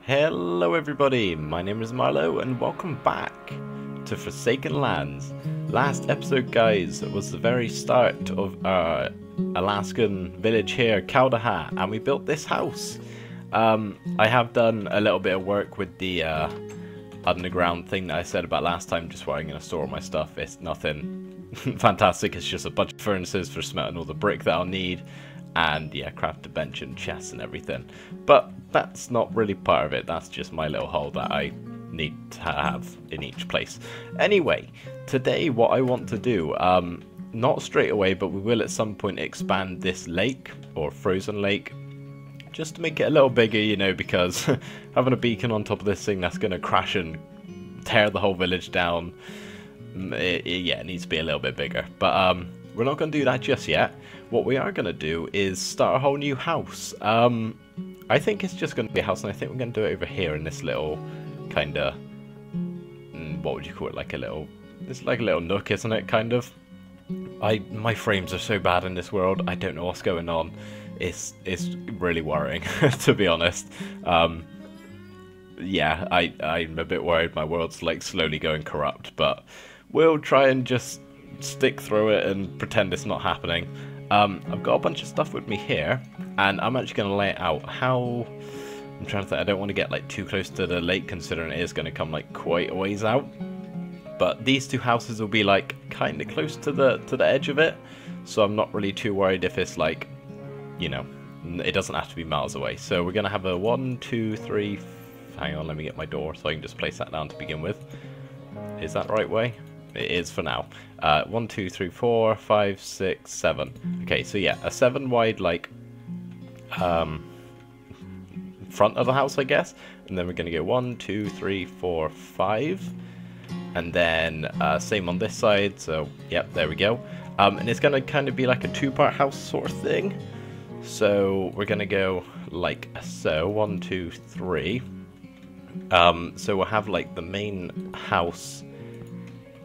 Hello everybody, my name is Marlo and welcome back to Forsaken Lands. Last episode, guys, was the very start of our Alaskan village here, Kaldaha, and we built this house. I have done a little bit of work with the underground thing that I said about last time, just where I'm going to store all my stuff. It's nothing fantastic, it's just a bunch of furnaces for smelting all the brick that I'll need. And yeah, craft a bench and chests and everything. But that's not really part of it. That's just my little hole that I need to have in each place. Anyway, today what I want to do, not straight away, but we will at some point expand this lake, or frozen lake, just to make it a little bigger, you know, because having a beacon on top of this thing that's going to crash and tear the whole village down, it needs to be a little bit bigger. But we're not going to do that just yet. What we are going to do is start a whole new house. I think it's just going to be a house, and I think we're going to do it over here in this little kind of, what would you call it, like a little, it's like a little nook, isn't it, kind of? My frames are so bad in this world, I don't know what's going on. It's really worrying, to be honest. Yeah, I'm a bit worried my world's like slowly going corrupt, but we'll try and just stick through it and pretend it's not happening. I've got a bunch of stuff with me here, and I'm actually going to lay it out. I'm trying to think, I don't want to get like too close to the lake, considering it is going to come like quite a ways out. But these two houses will be like kind of close to the edge of it, so I'm not really too worried if it's like, you know, it doesn't have to be miles away. So we're going to have a 1, 2, 3, hang on, let me get my door so I can just place that down to begin with. Is that the right way? It is for now. 1, 2, 3, 4, 5, 6, 7. Okay, so yeah, a 7 wide, like, front of the house, I guess. And then we're going to go 1, 2, 3, 4, 5. And then same on this side. So, yep, there we go. And it's going to kind of be like a two-part house sort of thing. So we're going to go like so. 1, 2, 3. So we'll have like the main house,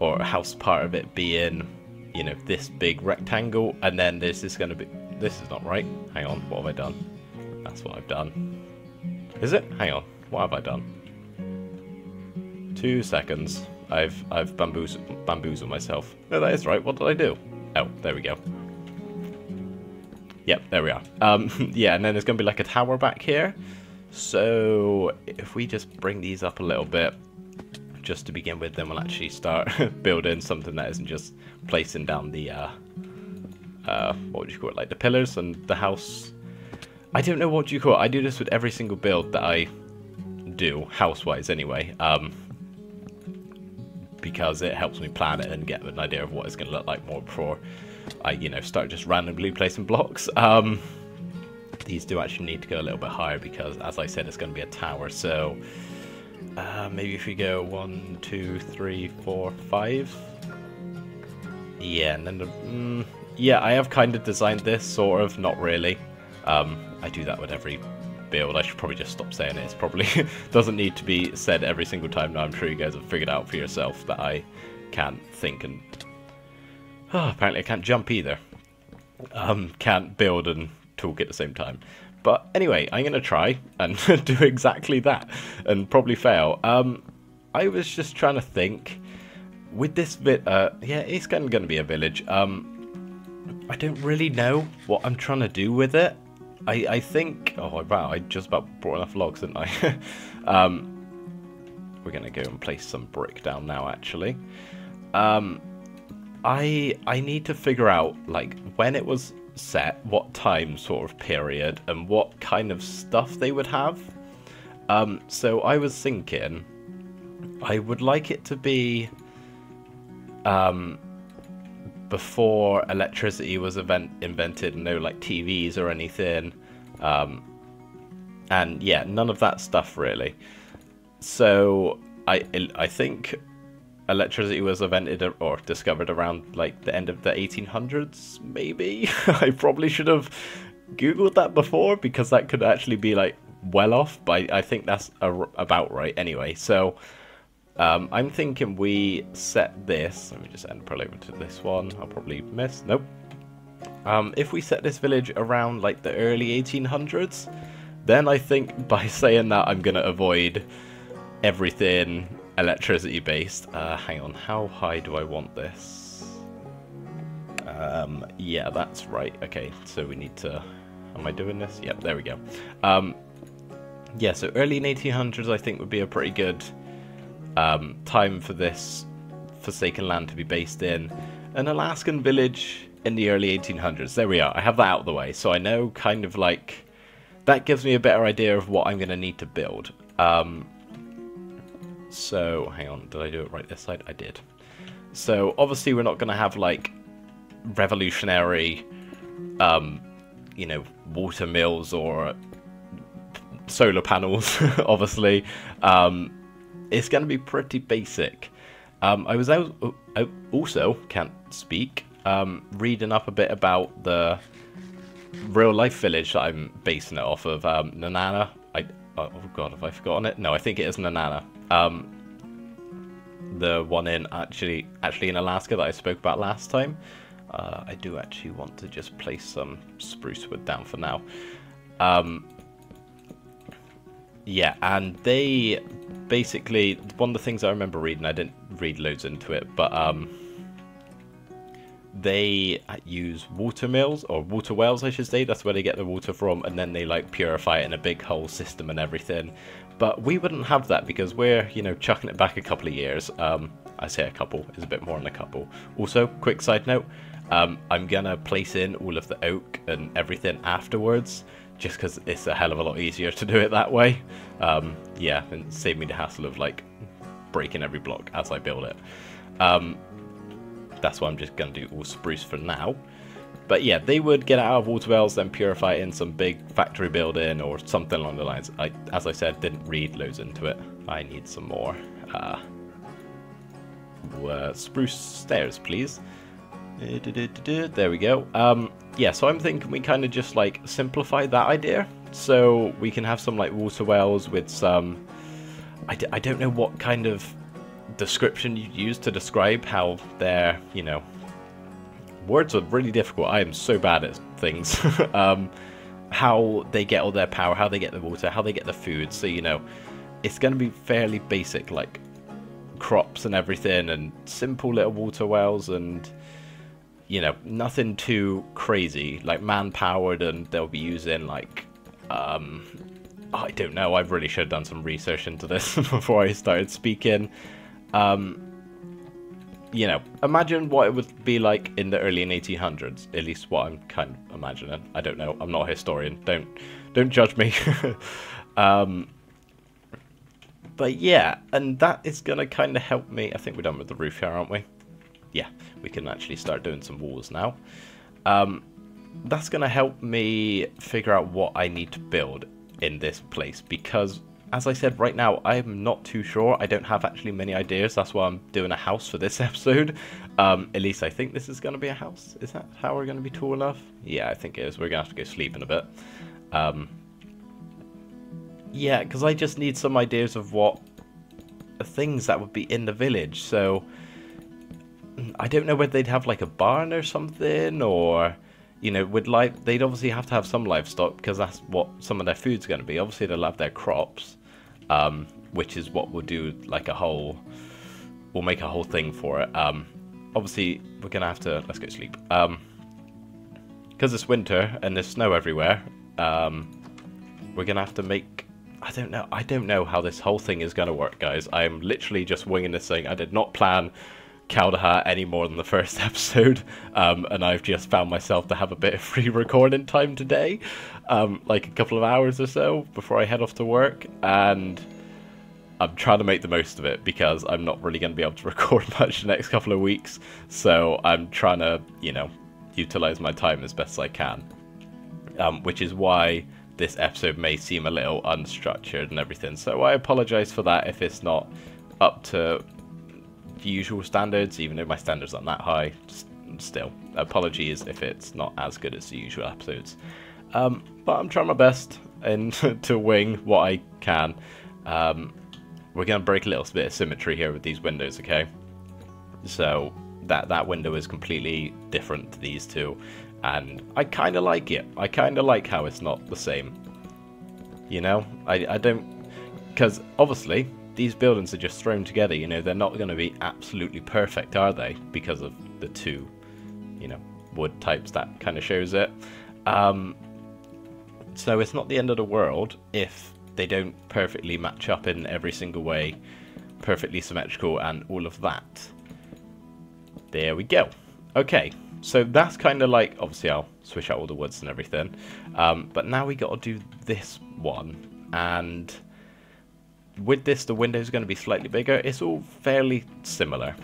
or a house part of it being, you know, this big rectangle, and then this is going to be, this is not right, hang on, what have I done? That's what I've done. Is it? Hang on, what have I done? 2 seconds, I've bamboozled myself. No, that is right, what did I do? Oh, there we go. Yep, there we are. Yeah, and then there's going to be like a tower back here. So if we just bring these up a little bit, just to begin with, then we'll actually start building something that isn't just placing down the what would you call it, like the pillars and the house. I don't know what you call it. I do this with every single build that I do, house-wise anyway, because it helps me plan it and get an idea of what it's going to look like more before I, you know, start just randomly placing blocks. These do actually need to go a little bit higher because, as I said, it's going to be a tower, so maybe if we go 1, 2, 3, 4, 5. Yeah, and then yeah, I have kind of designed this, sort of, not really. I do that with every build. I should probably just stop saying it. It's probably doesn't need to be said every single time. Now I'm sure you guys have figured out for yourself that I can't think and apparently I can't jump either. Can't build and talk at the same time. But anyway, I'm going to try and do exactly that and probably fail. I was just trying to think with this bit, yeah, it's going to be a village. I don't really know what I'm trying to do with it. I think, oh wow, I just about brought enough logs, didn't I? We're going to go and place some brick down now, actually. I need to figure out, like, when it was set, what time sort of period, and what kind of stuff they would have. So I was thinking I would like it to be before electricity was invented, no like TVs or anything, and yeah, none of that stuff really. So I think electricity was invented or discovered around like the end of the 1800s, maybe. I probably should have googled that before, because that could actually be like well off, but I think that's about right anyway. So I'm thinking we set this, let me just end pull over to this one, I'll probably miss, nope. If we set this village around like the early 1800s, Then I think by saying that I'm going to avoid everything electricity based. Hang on, how high do I want this? Yeah, that's right. Okay, so we need to... Am I doing this? Yep, there we go. Yeah, so early 1800s I think would be a pretty good time for this Forsaken Land to be based in. An Alaskan village in the early 1800s. There we are. I have that out of the way, so I know kind of like... That gives me a better idea of what I'm going to need to build. So, hang on, did I do it right this side? I did. So, obviously we're not going to have, like, revolutionary, you know, water mills or solar panels, obviously. It's going to be pretty basic. I was also, can't speak, reading up a bit about the real-life village that I'm basing it off of, Nanana. Oh god, have I forgotten it? No, I think it is Nanana. The one in actually in Alaska that I spoke about last time. I do actually want to just place some spruce wood down for now. Yeah, and they basically, one of the things I remember reading, I didn't read loads into it, but they use water mills, or water wells I should say, that's where they get the water from, and then they like purify it in a big whole system and everything. But we wouldn't have that because we're, you know, chucking it back a couple of years. I say a couple, is a bit more than a couple. Also, quick side note, I'm gonna place in all of the oak and everything afterwards, just because it's a hell of a lot easier to do it that way. Yeah, and save me the hassle of like breaking every block as I build it. That's why I'm just going to do all spruce for now. But yeah, they would get it out of water wells, then purify it in some big factory building or something along the lines. As I said, didn't read loads into it. I need some more spruce stairs, please. There we go. Yeah, so I'm thinking we kind of just like simplify that idea. So we can have some like water wells with some... I don't know what kind of description you use to describe how they're, you know, words are really difficult. I am so bad at things. How they get all their power, how they get the water, how they get the food. So, you know, it's going to be fairly basic, like crops and everything, and simple little water wells, and, you know, nothing too crazy, like man-powered, and they'll be using like I don't know, I really should have done some research into this before I started speaking. You know, imagine what it would be like in the early 1800s, at least what I'm kind of imagining. I don't know, I'm not a historian, don't judge me. But yeah, and that is going to kind of help me. I think we're done with the roof here, aren't we? Yeah, we can actually start doing some walls now. That's going to help me figure out what I need to build in this place, because as I said, right now I'm not too sure. I don't have actually many ideas. That's why I'm doing a house for this episode. At least I think this is going to be a house. Is that how we're going to be tall enough? Yeah, I think it is. We're going to have to go sleep in a bit. Yeah, because I just need some ideas of what things that would be in the village. So I don't know whether they'd have like a barn or something, or, you know, they'd obviously have to have some livestock, because that's what some of their food's going to be. Obviously they'll have their crops, which is what we'll do, like we'll make a whole thing for it. Obviously we're going to have to, let's go sleep. Because it's winter and there's snow everywhere, we're going to have to make, I don't know how this whole thing is going to work, guys. I'm literally just winging this thing. I did not plan Kaldahar any more than the first episode, and I've just found myself to have a bit of free recording time today, like a couple of hours or so before I head off to work, and I'm trying to make the most of it because I'm not really going to be able to record much the next couple of weeks, so I'm trying to, you know, utilize my time as best as I can, which is why this episode may seem a little unstructured and everything, so I apologize for that if it's not up to the usual standards, even though my standards aren't that high. Still, apologies if it's not as good as the usual episodes, but I'm trying my best and to wing what I can. We're going to break a little bit of symmetry here with these windows, okay? So that window is completely different to these two, and I kind of like it. I kind of like how it's not the same. You know, I don't, because obviously these buildings are just thrown together. You know, they're not going to be absolutely perfect, are they? Because of the two, you know, wood types. That kind of shows it. So it's not the end of the world if they don't perfectly match up in every single way, perfectly symmetrical and all of that. There we go. Okay, so that's kind of like, obviously I'll switch out all the woods and everything, but now we got to do this one, and with this the windows are going to be slightly bigger. It's all fairly similar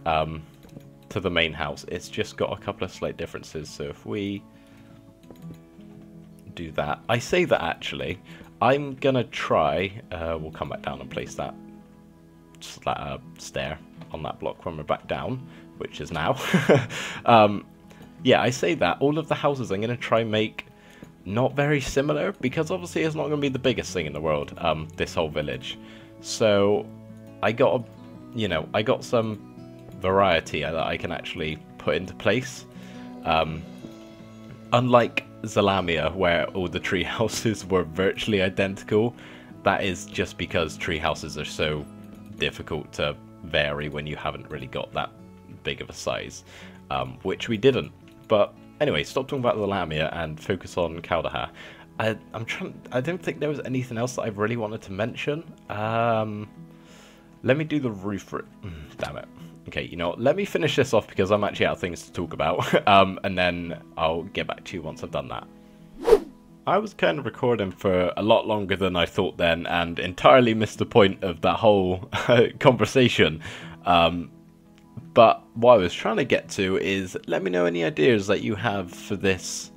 to the main house. It's just got a couple of slight differences. So if we do that, I say that actually I'm gonna try, we'll come back down and place that stair on that block when we're back down, which is now. Yeah, I say that all of the houses I'm gonna try make not very similar, because obviously it's not gonna be the biggest thing in the world, this whole village. So I got, you know, I got some variety that I can actually put into place. Unlike Zalamia, where all the tree houses were virtually identical, that is just because tree houses are so difficult to vary when you haven't really got that big of a size, which we didn't. But anyway, stop talking about Zalamia and focus on Kaldahar. I don't think there was anything else that I really wanted to mention. Let me do the roof. Damn it. Okay, you know what, let me finish this off because I'm actually out of things to talk about, and then I'll get back to you once I've done that. I was kind of recording for a lot longer than I thought then, and entirely missed the point of that whole conversation. But what I was trying to get to is, let me know any ideas that you have for this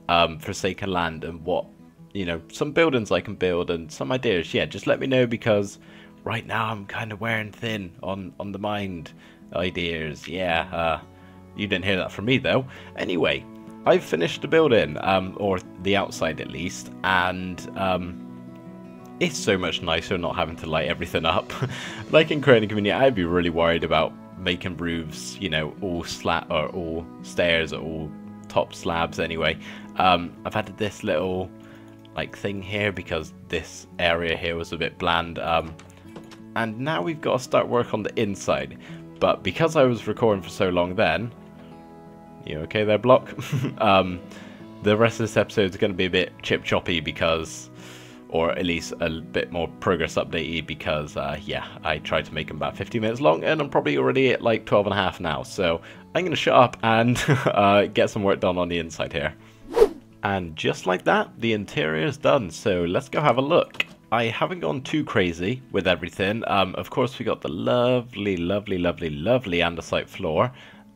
Forsaken Land, and what, you know, some buildings I can build, and some ideas. Yeah, just let me know, because right now I'm kind of wearing thin on the mind ideas. Yeah, you didn't hear that from me though. Anyway, I've finished the building, or the outside at least, and it's so much nicer not having to light everything up. Like in Creating Community, I'd be really worried about making roofs, you know, all slat or all stairs or all top slabs. Anyway, I've added this little like thing here because this area here was a bit bland, and now we've got to start work on the inside. But because I was recording for so long then, you okay there, Block? The rest of this episode is going to be a bit chip-choppy because, or at least a bit more progress updatey, because, yeah, I tried to make them about 50 minutes long, and I'm probably already at like 12 and a half now. So I'm going to shut up and get some work done on the inside here. And just like that, the interior is done. So let's go have a look. I haven't gone too crazy with everything. Of course, we got the lovely, lovely, lovely, lovely andesite floor.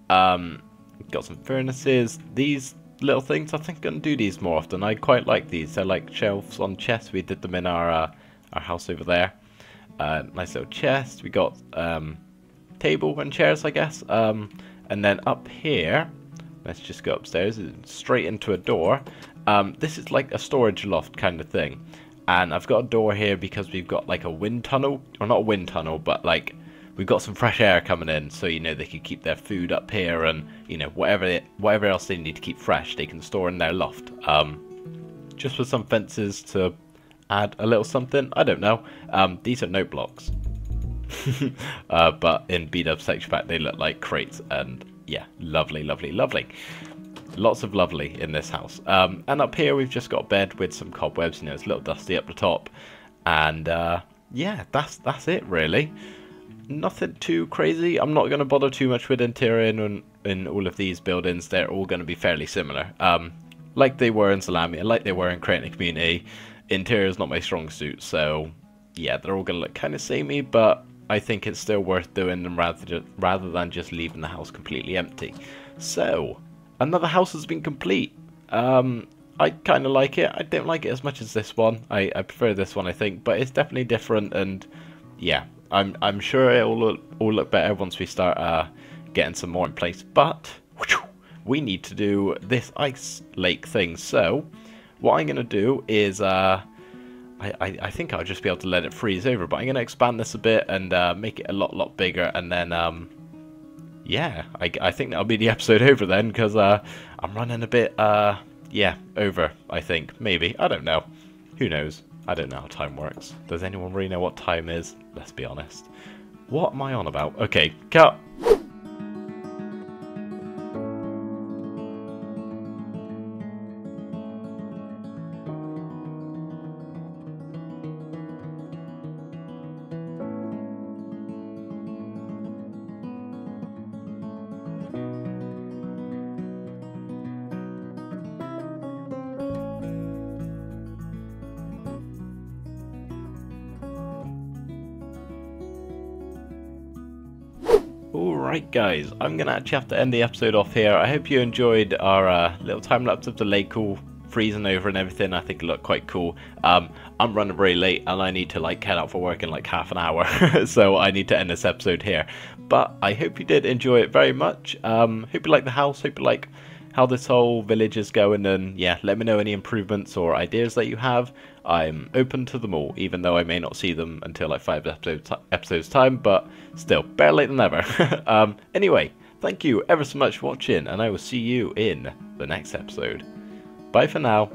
Got some furnaces. These little things, I think I'm going to do these more often. I quite like these. They're like shelves on chests. We did them in our house over there. Nice little chest. We got table and chairs, I guess. And then up here, let's just go upstairs, straight into a door. This is like a storage loft kind of thing. And I've got a door here because we've got like a wind tunnel, or not a wind tunnel, but like we've got some fresh air coming in, so you know they can keep their food up here, and you know whatever else they need to keep fresh, they can store in their loft. Just with some fences to add a little something. I don't know. These are note blocks, but in B-Dub's texture pack they look like crates, and yeah, lovely, lovely, lovely. Lots of lovely in this house. And up here we've just got a bed with some cobwebs. You know, it's a little dusty up the top, and yeah, that's it really. Nothing too crazy. I'm not going to bother too much with interior in all of these buildings. They're all going to be fairly similar, like they were in Zalamia, like they were in Creating a Community. Interior is not my strong suit, so yeah, they're all going to look kind of samey, but I think it's still worth doing them rather than just leaving the house completely empty. So another house has been complete. I kind of like it. I don't like it as much as this one. I prefer this one, I think, but it's definitely different, and yeah, I'm sure it'll all look better once we start getting some more in place. But we need to do this ice lake thing. So what I'm gonna do is I think I'll just be able to let it freeze over, but I'm gonna expand this a bit and make it a lot bigger, and then yeah, I think that'll be the episode over then, because I'm running a bit, yeah, over, I think. Maybe. I don't know. Who knows? I don't know how time works. Does anyone really know what time is? Let's be honest. What am I on about? Okay, cut! Alright guys, I'm going to actually have to end the episode off here. I hope you enjoyed our little time lapse of the lake all freezing over and everything. I think it looked quite cool. I'm running very late and I need to like head out for work in like half an hour. So I need to end this episode here. But I hope you did enjoy it very much. Hope you like the house, hope you like how this whole village is going, and yeah, let me know any improvements or ideas that you have. I'm open to them all, even though I may not see them until like 5 episodes time, but still, better late than never. Anyway, thank you ever so much for watching, and I will see you in the next episode. Bye for now.